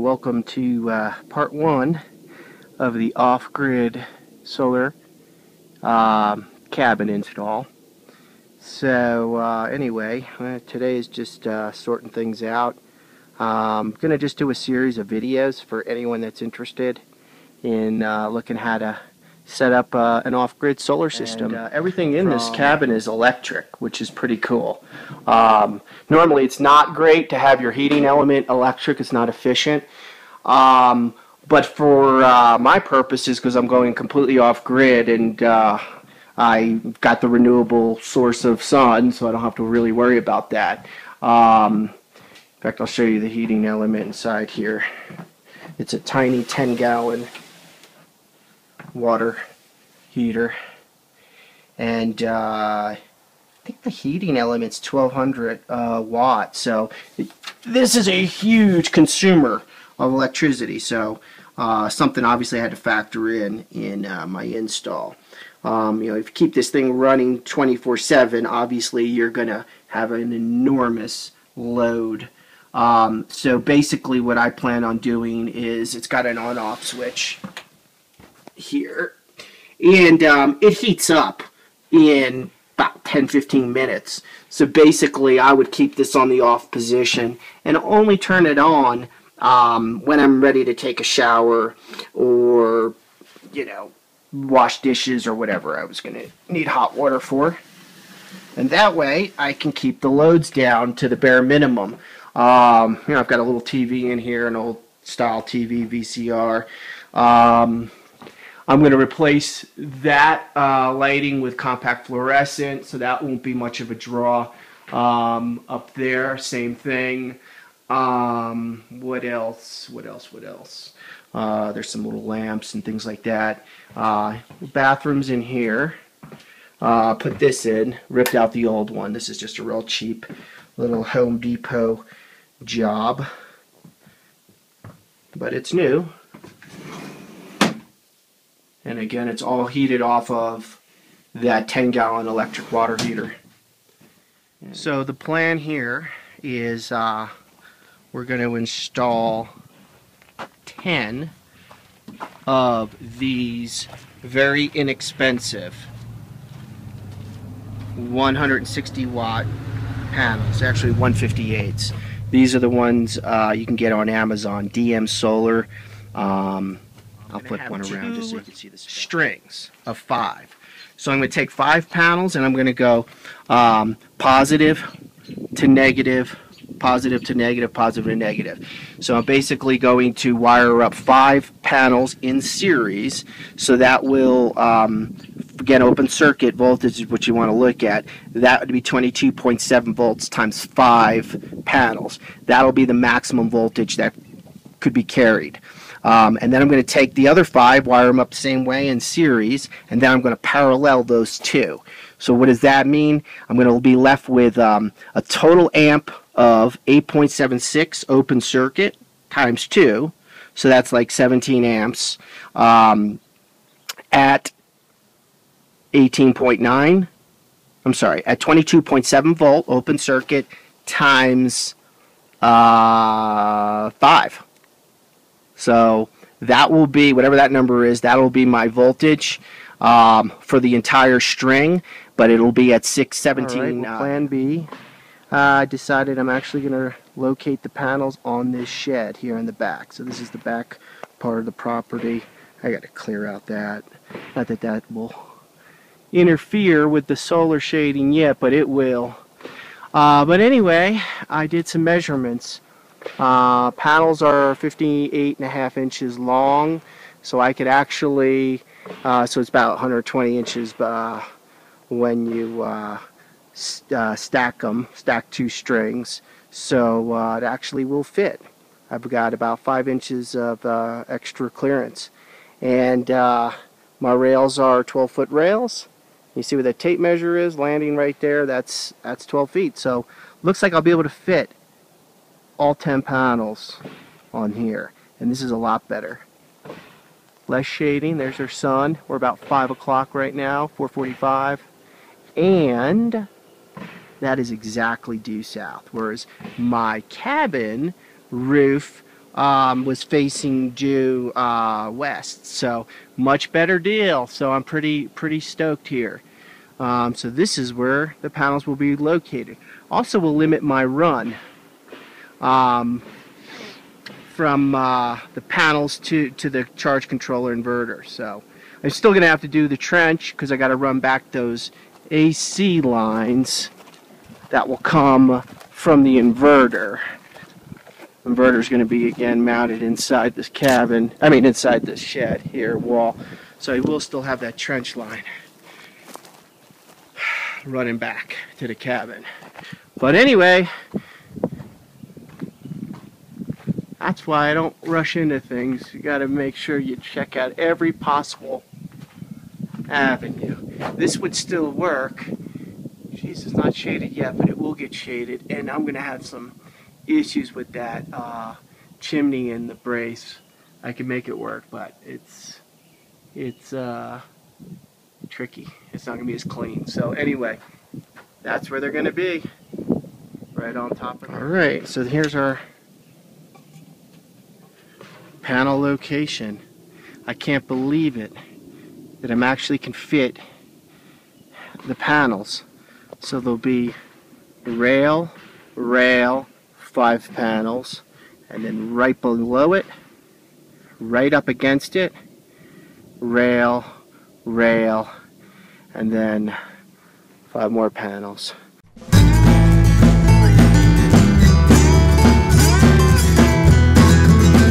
welcome to part one of the off-grid solar cabin install. So anyway, today is just sorting things out. I'm going to just do a series of videos for anyone that's interested in looking how to set up an off-grid solar system. And, everything in this cabin is electric, which is pretty cool. Normally it's not great to have your heating element electric. It's not efficient. But for my purposes, because I'm going completely off-grid and I got the renewable source of sun, so I don't have to really worry about that. In fact, I'll show you the heating element inside here. It's a tiny 10-gallon water heater, and I think the heating element's 1200 watts, so this is a huge consumer of electricity, so something obviously I had to factor in my install. If you keep this thing running 24/7, obviously you're gonna have an enormous load. So basically what I plan on doing is, it's got an on-off switch here, and it heats up in about 10-15 minutes. So basically I would keep this on the off position and only turn it on when I'm ready to take a shower or, wash dishes or whatever I was going to need hot water for. And that way I can keep the loads down to the bare minimum. I've got a little TV in here, an old style TV, VCR. I'm going to replace that lighting with compact fluorescent, so that won't be much of a draw. Up there, same thing. What else? There's some little lamps and things like that. Bathrooms in here. Put this in, ripped out the old one. This is just a real cheap little Home Depot job, but it's new. And again, it's all heated off of that 10-gallon electric water heater. So the plan here is we're going to install 10 of these very inexpensive 160 watt panels, actually 158s. These are the ones you can get on Amazon, DM Solar. I'll put one around just so you can see the strings of 5. So I'm going to take 5 panels and I'm going to go positive to negative, positive to negative, positive to negative. So I'm basically going to wire up 5 panels in series, so that will, again, open circuit voltage is what you want to look at. That would be 22.7 volts times 5 panels. That'll be the maximum voltage that could be carried. And then I'm going to take the other 5, wire them up the same way in series, and then I'm going to parallel those 2. So what does that mean? I'm going to be left with a total amp of 8.76 open circuit times 2. So that's like 17 amps at 18.9. I'm sorry, at 22.7 volt open circuit times 5. So that will be, whatever that number is, that will be my voltage for the entire string, but it'll be at 617. All right, well, plan B, I decided I'm actually going to locate the panels on this shed here in the back. So this is the back part of the property. I got to clear out that. Not that that will interfere with the solar shading yet, but it will. But anyway, I did some measurements. Panels are 58.5 inches long, so I could actually, so it's about 120 inches when you stack 2 strings, so it actually will fit. I've got about 5 inches of extra clearance, and my rails are 12-foot rails. You see where the tape measure is landing right there? That's 12 feet, so looks like I'll be able to fit all 10 panels on here, and this is a lot better. Less shading. There's our sun. We're about 5 o'clock right now, 4:45, and that is exactly due south, whereas my cabin roof was facing due west. So much better deal. So I'm pretty stoked here. So this is where the panels will be located. Also will limit my run from the panels to the charge controller inverter. So I'm still going to have to do the trench because I got to run back those AC lines that will come from the inverter. Inverter is going to be again mounted inside this cabin, inside this shed here wall. So I will still have that trench line running back to the cabin. But anyway, that's why I don't rush into things. You got to make sure you check out every possible avenue. This would still work. Jeez, it's not shaded yet, but it will get shaded, and I'm going to have some issues with that chimney and the brace. I can make it work, but it's tricky. It's not going to be as clean. So anyway, that's where they're going to be, right on top of it. All right, so here's our panel location. I can't believe it that I'm actually can fit the panels. So there'll be rail, 5 panels, and then right below it, right up against it, rail, and then 5 more panels.